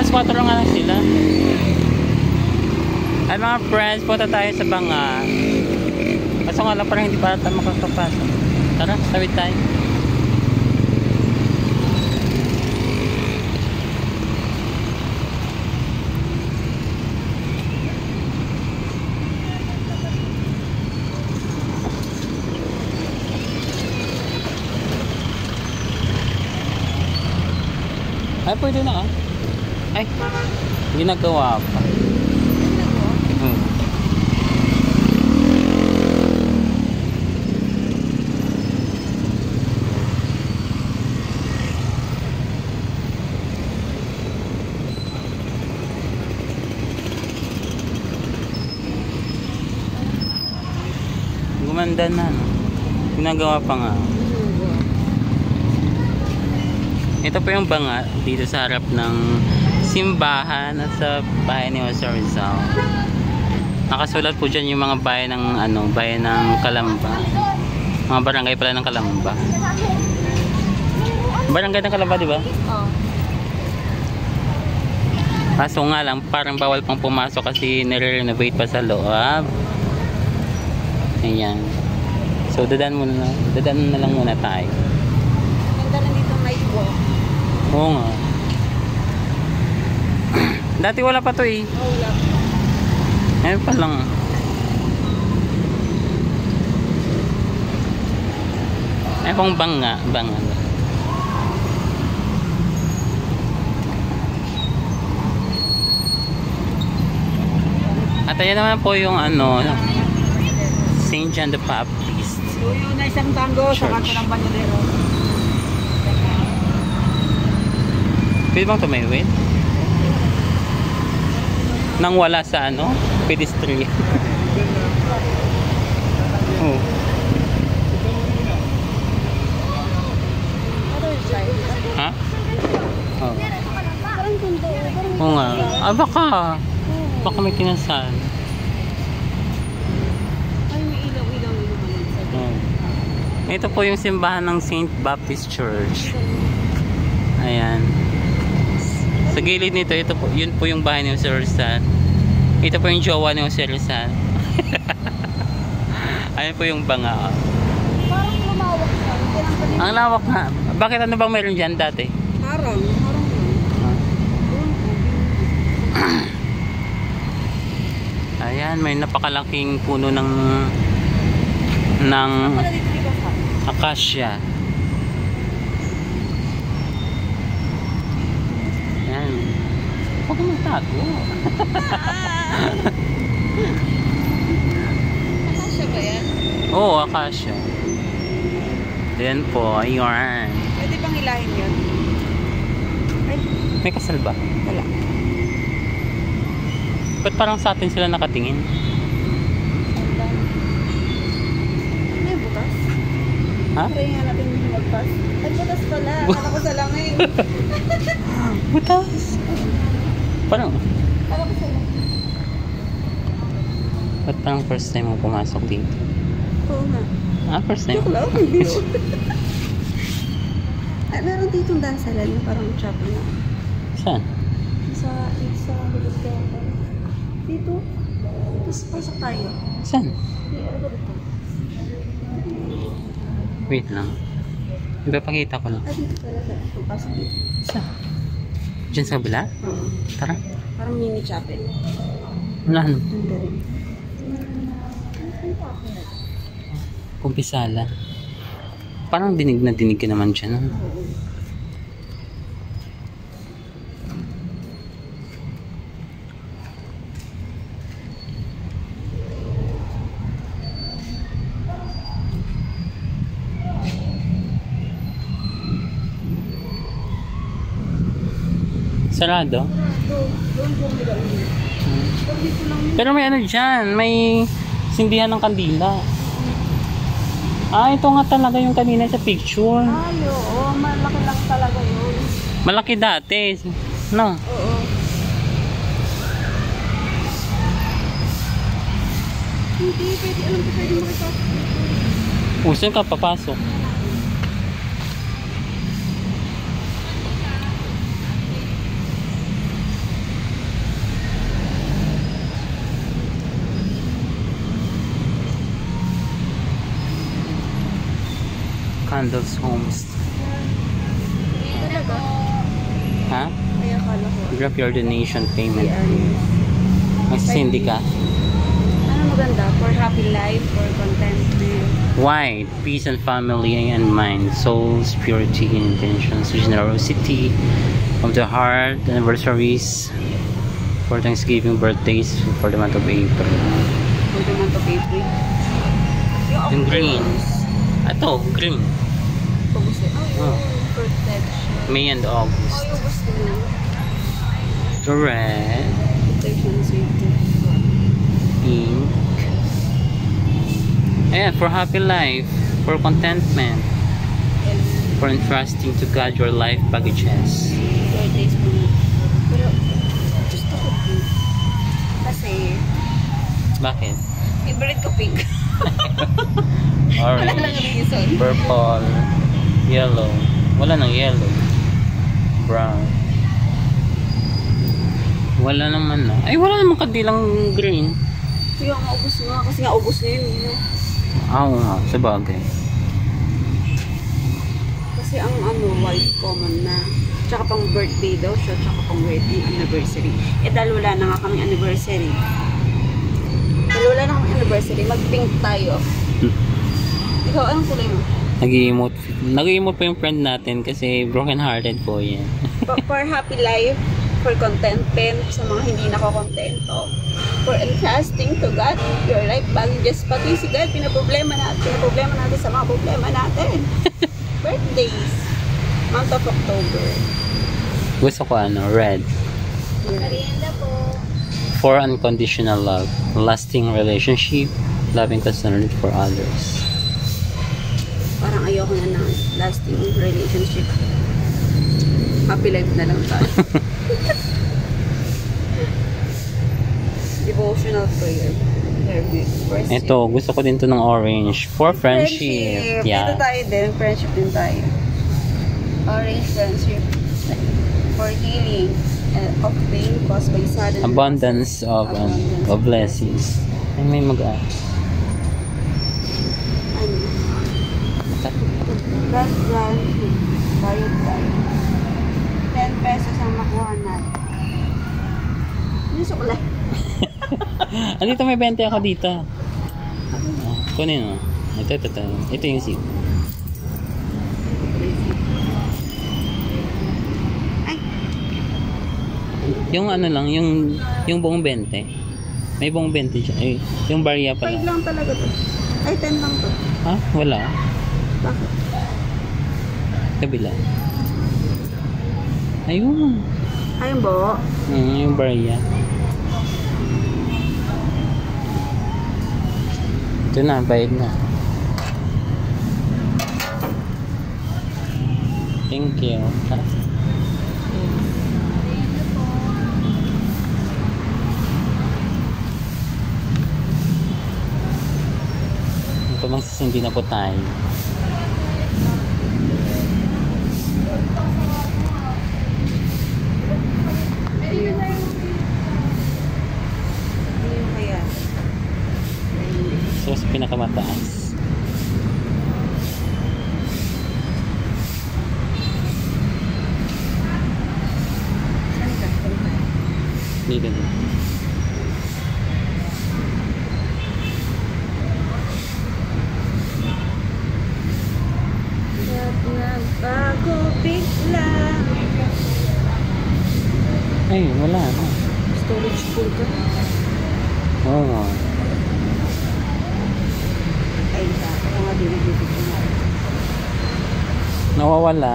Alas 4 nga lang sila. Ay mga friends, punta tayo sa banga. Kaso nga lang parang hindi pa tayo makakapasok. Tara, tawid tayo. Ay, pwede na ah. Ay, ginagawa pa. Gumanda na, no? Ginagawa pa nga. Ito po yung banga dito sa harap ng simbahan at sa bahay ni Jose Rizal. Nakasulat po dyan yung mga bayan ng bayan ng Calamba. Mga barangay pala ng Calamba. Barangay ng Calamba, di ba? Oo. Kaso nga lang, parang bawal pang pumasok kasi nire-renovate pa sa loob. Ayan. So, dadaan na lang muna tayo. Ganda na dito night walk. Oo nga. Dati wala pa to eh. Oh, wala. Ngayon pa lang. Ay kung banga. At ayan naman po yung St. John the Baptist. So yun na isang tango sa kanto ng Banyodero. Pwede bang tumawid? Nang wala sa pedestrian. Oh. Ha? Oh. Oo nga. Baka may kinasal. Ay, may ilaw. Oh. Ito po yung simbahan ng St. Baptist Church. Ayan. Sa gilid nito, yun po yung bahay ni Jose Rizal. Ito po yung jowa ni Jose Rizal. Ayan po yung banga. Parang lumawak siya. Ang lawak nga. Bakit ano bang meron dyan dati? Parang Ayan, may napakalaking puno ng acacia. Ayan. Huwag kang magtago. acacia ba yan? Oo, acacia. Ayan po, ayun. Pwede bang hilahin yun? Ay, May kasal ba? wala. Ba't parang sa atin sila nakatingin? May butas? Ha? Try nga natin yung magpas. Ay, butas pala. Akala ko sa langay. Butas. Parang Akala ko sa langay. ba't parang first time mo pumasok dito? Oo nga. First time? Joke lang. Ay, meron ditong dasalan yung parang chapel na. Saan? Sa likod ka. Dito. Tapos pasok tayo. Saan? Ano ba dito? Wait lang. Ipapakita ko lang. Ah, dito talaga. Pasok dito. Saan? Diyan sa kabila? Oo. Tara. Parang mini chapel. Wala ano? Ganda rin. Kumpisala. Parang dinig na dinig ka naman dyan. Ano? Sarado? Pero may dyan, may sindihan ng kandila. Ito nga talaga yung kanina sa picture. Ay, oo. Malaki lang talaga yun. Malaki dati. No? Oo. Hindi, pwede. Alam ko pwede makipasok. Saan ka papasok? Randall's Homes. Talaga? Ha? Ay, akala ko. Drop your donation payment. Ayan. Magsisindi ka. Ano maganda? For happy life, for contentment. Why? Peace and family and mind, souls, purity and intentions, generosity of the heart, anniversaries, for Thanksgiving, birthdays, for the month of April. For the month of April. Yung green. Ito, green. Pag-gusto. Oh. Protection. May and August. Yung gusto mo. The red, Protection, safety. pink. Ayan, for happy life, for contentment, And for entrusting to God your life packages. birthdays mo. Pero, gusto ko pink. Kasi, Bakit? favorite ko pink. Wala lang Orange, reason. purple, yellow. Wala nang yellow. Brown. Wala naman na. Ay, wala naman kadilang green. Kaya nga, ubus nga. Kasi nga, ubus na yun. No? Oo nga, sa bagay. Kasi ang white common na. Tsaka pang birthday daw siya, tsaka pang wedding anniversary. Eh, dahil wala na nga kami anniversary. Dahil wala na kami anniversary, mag-pink tayo. Ikaw, anong kulay mo? Nag-emote pa yung friend natin kasi broken hearted po yan. For happy life, for contentment sa mga hindi nakakontento, for entrusting to God your life baggages, pati si God pinaproblema natin sa mga problema natin. Birthdays, month of October. Gusto ko red. Merienda po. For unconditional love, lasting relationship, loving concern for others. Parang ayoko na ng lasting relationship. Happy life na lang tayo. Devotional prayer. Ito, gusto ko din to ng orange. For friendship. Dito Yeah. tayo din. Friendship din tayo. Orange friendship. For healing of pain caused by sudden Abundance of blessings. Ay, may ano? Grant. Bayad tayo. 10 pesos ang makuha natin. Ano yung sukulay? Andito may 20 ako dito. Kunin mo. Ito. Ito yung seat. Ay, Yung ano lang, yung buong 20. May buong 20 siya. Ay, yung barya 5 pala. lang talaga to. Ay, 10 lang to. Ha? Wala. Bakit? Kabila. Ayun. Ayun bo. Yung barya. Ito na, bayad na. Thank you. Ito magsisindi na po tayo. Ayun. Ayun kaya. So, sa pinakamataas. Saan ka? Dito na. Nagbago bigla. Ay, wala na. Storage full ka. Oo nga. Ay, ako nga din nagbibigyan na. Nawawala.